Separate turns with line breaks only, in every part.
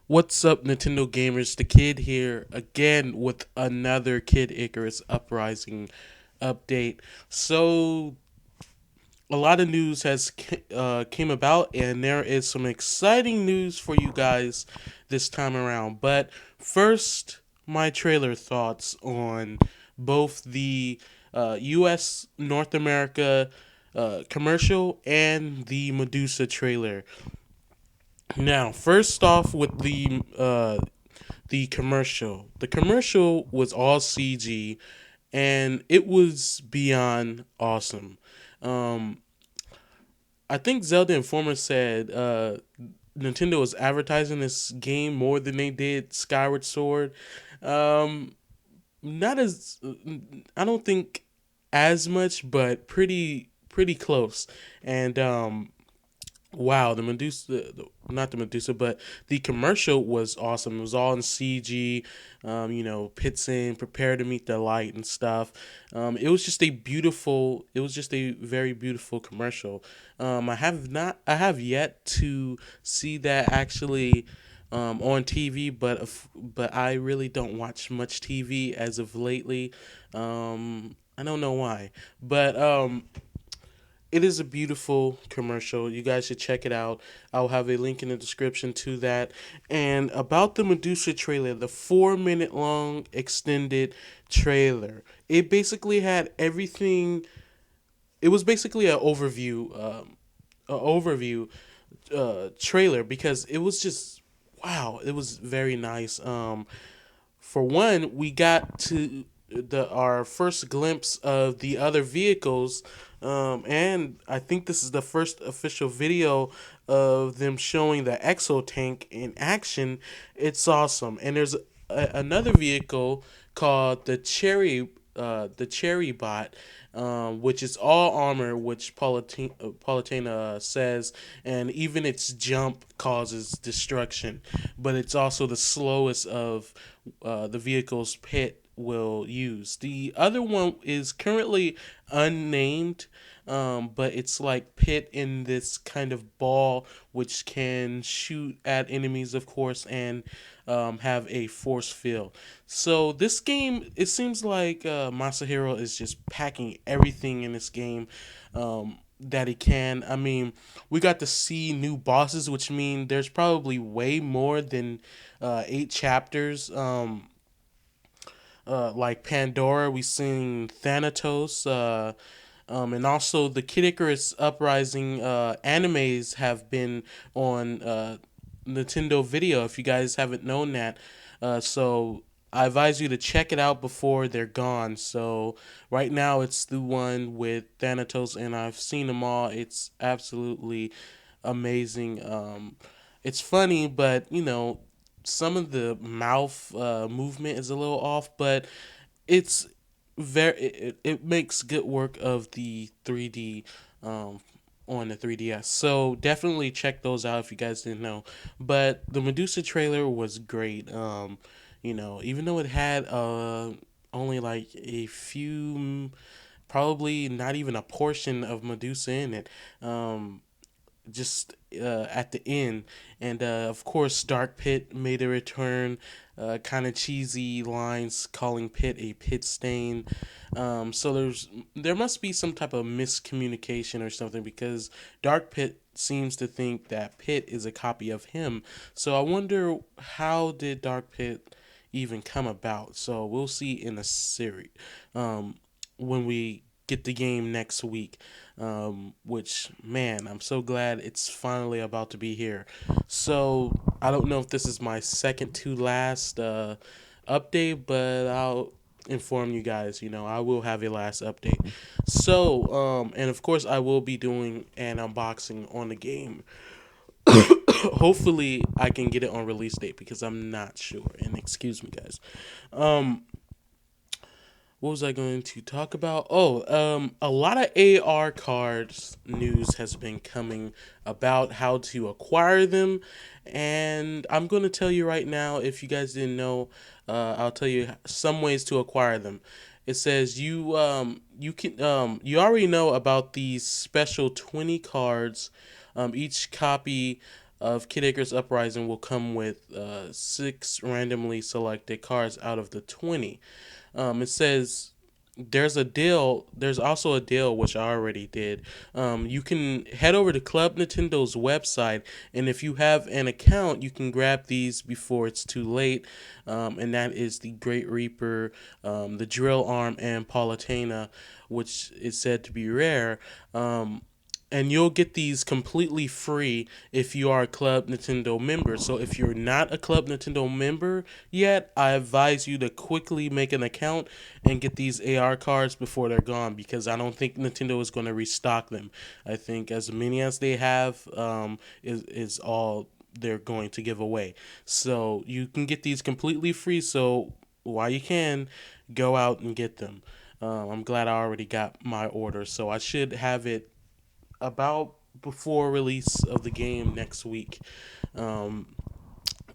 What's up, Nintendo gamers? The Kid here again with another Kid Icarus Uprising update. So a lot of news has came about, and there is some exciting news for you guys this time around. But first, my trailer thoughts on both the U.S. North America commercial and the Medusa trailer. Now, first off with the commercial. The commercial was all CG, and it was beyond awesome. Um, I think Zelda Informer said Nintendo was advertising this game more than they did Skyward Sword. Um, not as I don't think as much, but pretty close. And wow, the Medusa, not the Medusa, but the commercial was awesome. It was all in CG, pits in, prepare to meet the light and stuff. It was just a very beautiful commercial. I have yet to see that actually on TV, but I really don't watch much TV as of lately. I don't know why, but it is a beautiful commercial. You guys should check it out. I'll have a link in the description to that. And about the Medusa trailer, the 4 minute long extended trailer, it basically had everything. It was basically an overview trailer because it was just wow. It was very nice. For one, we got to the our first glimpse of the other vehicles, and I think this is the first official video of them showing the Exo tank in action. It's awesome, and there's another vehicle called the Cherry Bot, which is all armor, which Palutena says, and even its jump causes destruction. But it's also the slowest of the vehicles Pit will use. The other one is currently unnamed, but it's like Pit in this kind of ball which can shoot at enemies, of course, and have a force field. So this game, it seems like Masahiro is just packing everything in this game. That he can. I mean, we got to see new bosses, which mean there's probably way more than 8 chapters. Like Pandora, we seen Thanatos, and also the Kid Icarus Uprising animes have been on Nintendo Video. If you guys haven't known that, so I advise you to check it out before they're gone. So right now it's the one with Thanatos, and I've seen them all. It's absolutely amazing. It's funny, but some of the mouth movement is a little off, but it's it makes good work of the 3D um, on the 3DS. So definitely check those out if you guys didn't know. But the Medusa trailer was great. Even though it had only like a few, probably not even a portion of Medusa in it. Just at the end. And of course, Dark Pit made a return. Kind of cheesy lines calling Pit a pit stain. So there must be some type of miscommunication or something because Dark Pit seems to think that Pit is a copy of him. So I wonder how did Dark Pit even come about. So we'll see in the series when we get the game next week. Which, man, I'm so glad it's finally about to be here. So I don't know if this is my second to last update, but I'll inform you guys. I will have a last update. So, and of course, I will be doing an unboxing on the game. Hopefully, I can get it on release date because I'm not sure. And excuse me, guys. Um, what was I going to talk about? Oh, a lot of AR cards news has been coming about how to acquire them, and I'm going to tell you right now. If you guys didn't know, I'll tell you some ways to acquire them. It says you already know about these special 20 cards. Each copy of Kid Icarus Uprising will come with 6 randomly selected cards out of the 20. It says there's a deal. There's also a deal which I already did. You can head over to Club Nintendo's website, and if you have an account, you can grab these before it's too late. And that is the Great Reaper, the Drill Arm, and Palutena, which is said to be rare. And you'll get these completely free if you are a Club Nintendo member. So if you're not a Club Nintendo member yet, I advise you to quickly make an account and get these AR cards before they're gone, because I don't think Nintendo is going to restock them. I think as many as they have is all they're going to give away. So you can get these completely free. So while you can, go out and get them. I'm glad I already got my order, so I should have it about before release of the game next week. Um,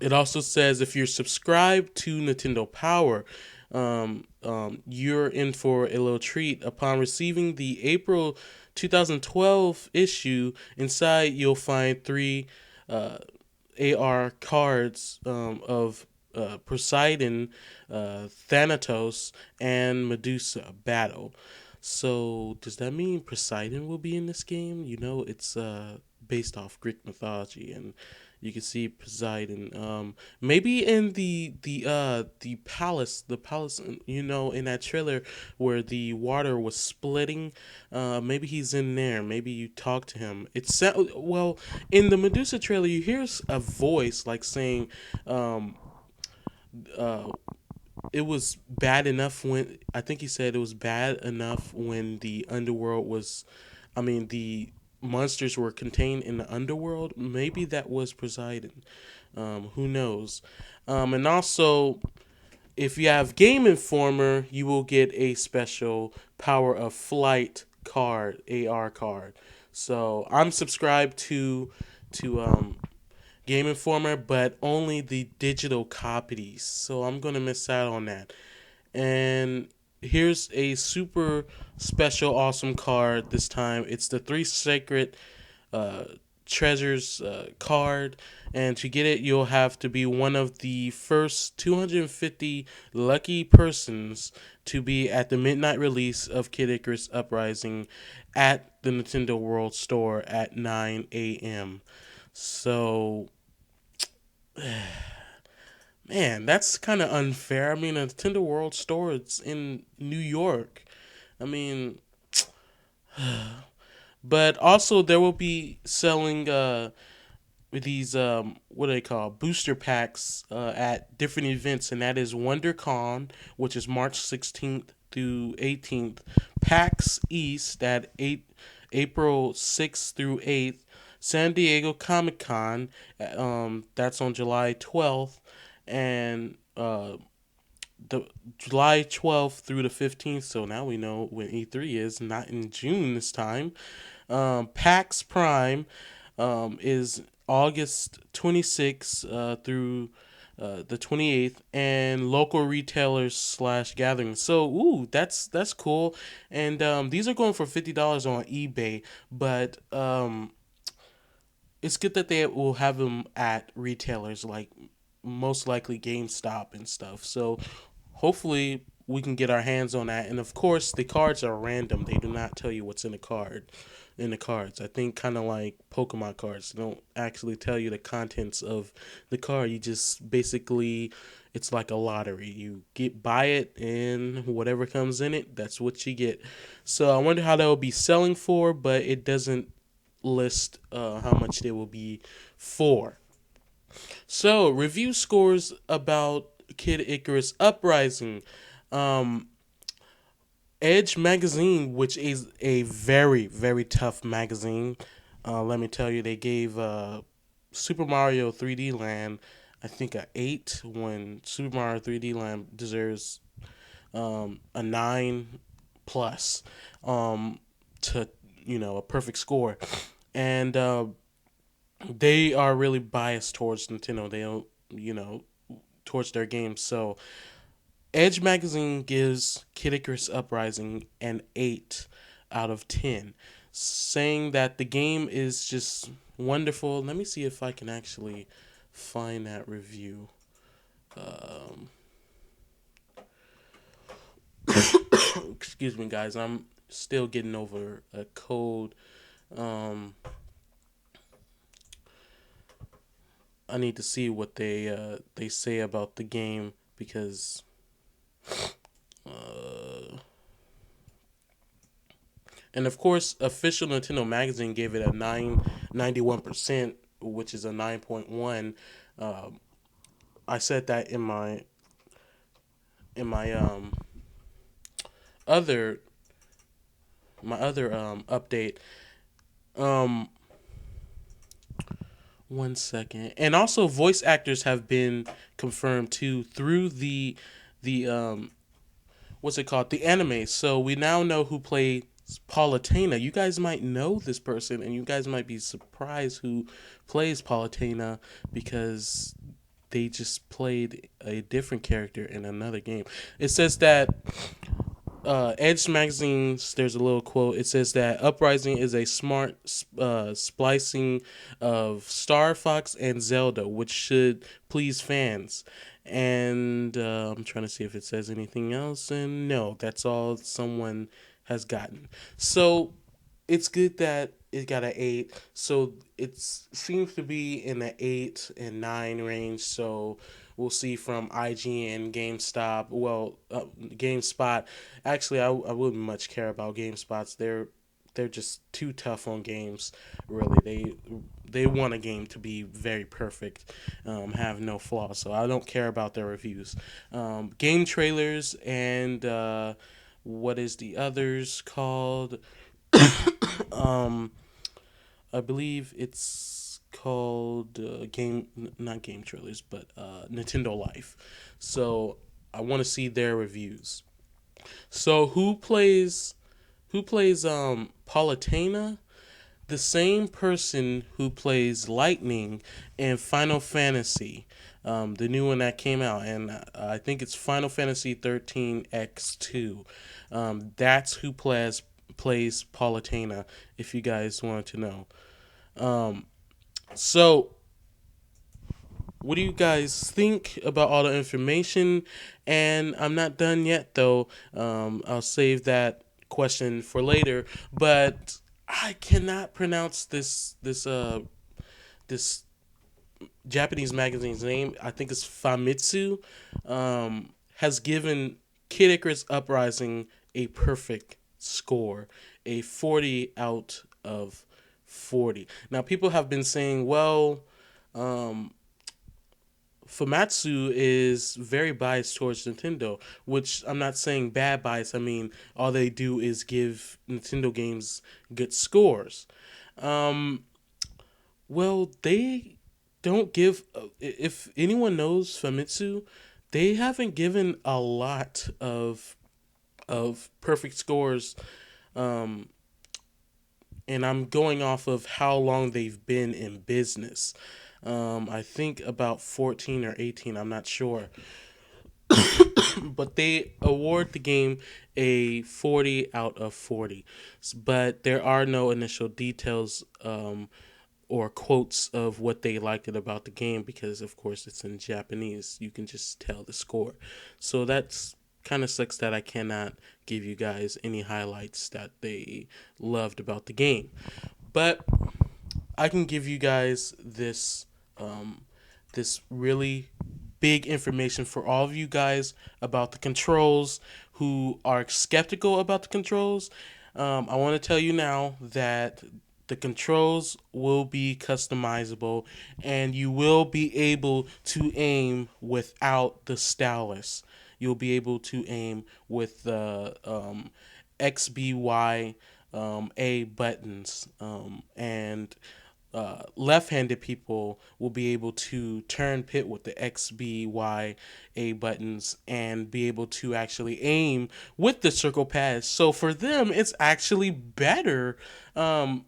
it also says if you're subscribed to Nintendo Power, you're in for a little treat. Upon receiving the April 2012 issue, inside you'll find 3 AR cards of Poseidon, Thanatos, and Medusa battle. So does that mean Poseidon will be in this game? You know, it's based off Greek mythology, and you can see Poseidon. Maybe in the palace. You know, in that trailer where the water was splitting. Maybe he's in there. Maybe you talk to him. Well in the Medusa trailer. You hear a voice like saying, uh, it was bad enough when I think he said it was bad enough when the underworld was, I mean, the monsters were contained in the underworld. Maybe that was Poseidon. Who knows? And also, if you have Game Informer, you will get a special Power of Flight card, AR card. So I'm subscribed to Game Informer, but only the digital copies. So I'm gonna miss out on that. And here's a super special, awesome card this time. It's the 3 Sacred uh, Treasures card. And to get it, you'll have to be one of the first 250 lucky persons to be at the midnight release of Kid Icarus Uprising at the Nintendo World Store at 9 a.m. So, man, that's kind of unfair. I mean, a Nintendo World Store, it's in New York. I mean, but also there will be selling these what do they call booster packs at different events, and that is WonderCon, which is March 16th through 18th, PAX East at April 6th through 8th, San Diego Comic Con, that's on July 12th, and the July 12th through the 15th. So now we know when E3 is, not in June this time. PAX Prime is August 26th through the 28th, and local retailers slash gatherings. So, ooh, that's cool. And these are going for $50 on eBay, but it's good that they will have them at retailers like most likely GameStop and stuff. So hopefully we can get our hands on that. And of course, the cards are random. They do not tell you what's in the card. In the cards, I think kind of like Pokemon cards, they don't actually tell you the contents of the card. You just basically, it's like a lottery. You buy it, and whatever comes in it, that's what you get. So I wonder how that will be selling for, but it doesn't list how much they will be for. So, review scores about Kid Icarus Uprising. Um, Edge magazine, which is a very, very tough magazine. Let me tell you, they gave Super Mario 3D Land, I think, a 8, when Super Mario 3D Land deserves a 9 plus to, a perfect score. And they are really biased towards Nintendo. They don't, towards their games. So Edge magazine gives Kid Icarus Uprising an 8 out of 10, saying that the game is just wonderful. Let me see if I can actually find that review. Um, excuse me, guys. I'm still getting over a cold. Um, I need to see what they say about the game because uh, and of course, official Nintendo magazine gave it a 91%, which is a 9.1. Um, I said that in other my other update. Um, One second, and also voice actors have been confirmed too through the what's it called, the anime. So we now know who played Palutena. You guys might know this person, and you guys might be surprised who plays Palutena because they just played a different character in another game. It says that Edge magazines, there's a little quote. It says that Uprising is a smart splicing of Star Fox and Zelda, which should please fans. And I'm trying to see if it says anything else, and no, that's all someone has gotten. So it's good that it got an 8. So it seems to be in the 8 and 9 range. So we'll see from IGN, GameStop, GameSpot. Actually, I wouldn't much care about GameSpots. They're just too tough on games. Really, they want a game to be very perfect, have no flaws. So I don't care about their reviews. Game trailers and what is the others called? um, I believe it's called not game trailers, but Nintendo Life. So I want to see their reviews. So who plays Palutena? The same person who plays Lightning in Final Fantasy, the new one that came out, and I think it's Final Fantasy 13 X2. That's who plays Palutena. If you guys wanted to know, um, so what do you guys think about all the information? And I'm not done yet, though. I'll save that question for later. But I cannot pronounce this Japanese magazine's name. I think it's Famitsu. Has given Kid Icarus Uprising a perfect score, a 40 out of 40. Now people have been saying, well, um, Famitsu is very biased towards Nintendo, which I'm not saying bad bias. I mean, all they do is give Nintendo games good scores. Um, well, they don't give. If anyone knows Famitsu, they haven't given a lot of perfect scores. Um, and I'm going off of how long they've been in business. I think about 14 or 18. I'm not sure, but they award the game a 40 out of 40. But there are no initial details or quotes of what they liked it about the game because, of course, it's in Japanese. You can just tell the score. So that's kind of sucks that I cannot give you guys any highlights that they loved about the game. But I can give you guys this really big information for all of you guys about the controls who are skeptical about the controls. I want to tell you now that the controls will be customizable and you will be able to aim without the stylus. You'll be able to aim with the XBY A buttons, and left-handed people will be able to turn pit with the X, B, Y, A buttons and be able to actually aim with the circle pads. So for them, it's actually better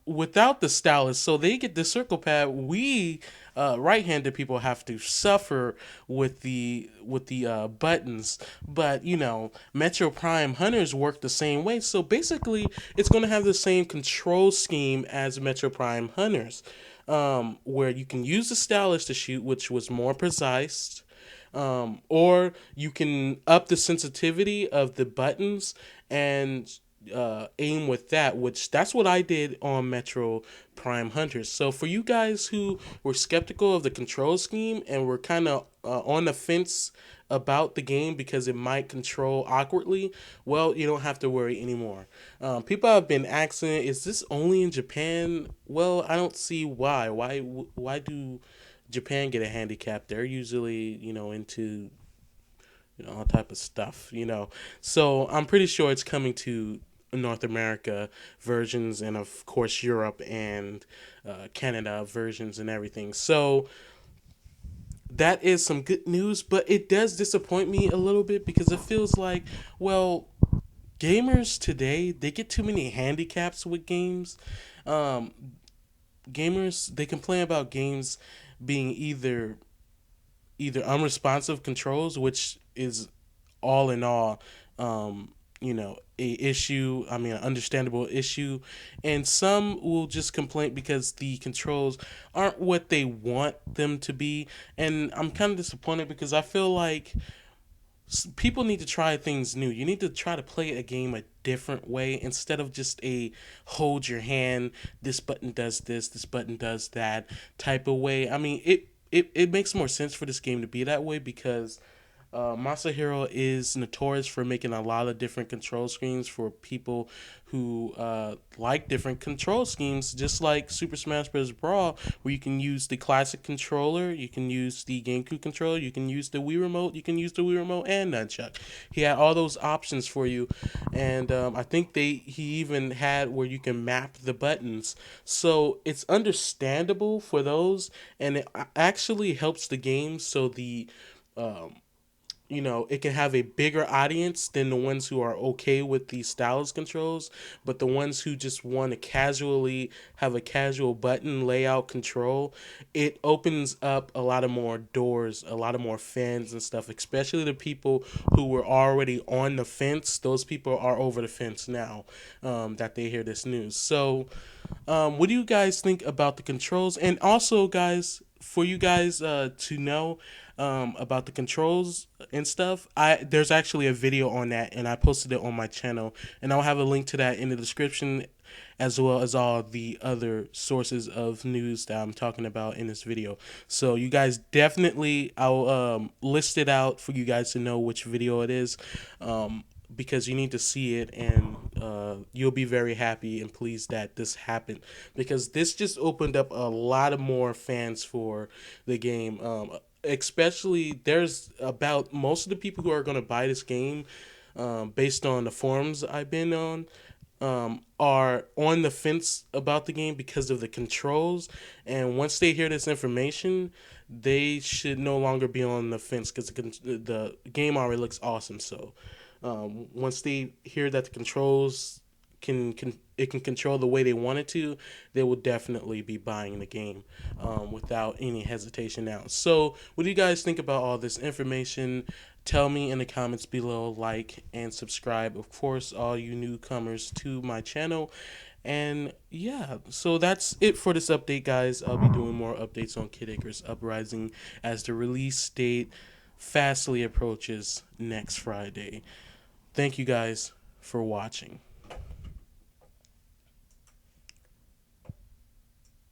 without the stylus. So they get the circle pad. We right-handed people have to suffer with the buttons. But Metro Prime Hunters work the same way. So basically, it's going to have the same control scheme as Metro Prime Hunters. where you can use the stylus to shoot, which was more precise, or you can up the sensitivity of the buttons and aim with that, which that's what I did on Metro Prime Hunters. So for you guys who were skeptical of the control scheme and were kind of on the fence about the game because it might control awkwardly, well, you don't have to worry anymore. People have been asking, is this only in Japan? Well, I don't see why. Why do Japan get a handicap? They're usually, into all type of stuff, So I'm pretty sure it's coming to North America versions, and of course Europe and Canada versions and everything. So that is some good news, but it does disappoint me a little bit because it feels like, well, gamers today, they get too many handicaps with games. Um, Gamers, they complain about games being either unresponsive controls, which is all in all, a issue. I mean, an understandable issue, and some will just complain because the controls aren't what they want them to be. And I'm kind of disappointed because I feel like people need to try things new. You need to try to play a game a different way instead of just a hold your hand, this button does this button does that type of way. I mean, it makes more sense for this game to be that way because Masahiro is notorious for making a lot of different control schemes for people who like different control schemes, just like Super Smash Bros. Brawl, where you can use the classic controller, you can use the GameCube controller, you can use the Wii Remote, you can use the Wii Remote and Nunchuck. He had all those options for you, and I think he even had where you can map the buttons. So it's understandable for those, and it actually helps the game so um, it can have a bigger audience than the ones who are okay with the stylus controls, but the ones who just want to casually have a casual button layout control, it opens up a lot of more doors, a lot of more fans and stuff, especially the people who were already on the fence. Those people are over the fence now, that they hear this news. So, what do you guys think about the controls? And also, guys, for you guys to know about the controls and stuff, there's actually a video on that, and I posted it on my channel, and I'll have a link to that in the description, as well as all the other sources of news that I'm talking about in this video. So you guys definitely, I'll list it out for you guys to know which video it is. Because you need to see it, and you'll be very happy and pleased that this happened, because this just opened up a lot of more fans for the game. Especially, there's about most of the people who are going to buy this game, based on the forums I've been on, are on the fence about the game because of the controls. And once they hear this information, they should no longer be on the fence because the game already looks awesome. So once they hear that the controls can control the way they want it to, they will definitely be buying the game without any hesitation now. So what do you guys think about all this information? Tell me in the comments below, like and subscribe, of course, all you newcomers to my channel. And yeah, so that's it for this update, guys. I'll be doing more updates on Kid Icarus Uprising as the release date fastly approaches next Friday. Thank you guys for watching.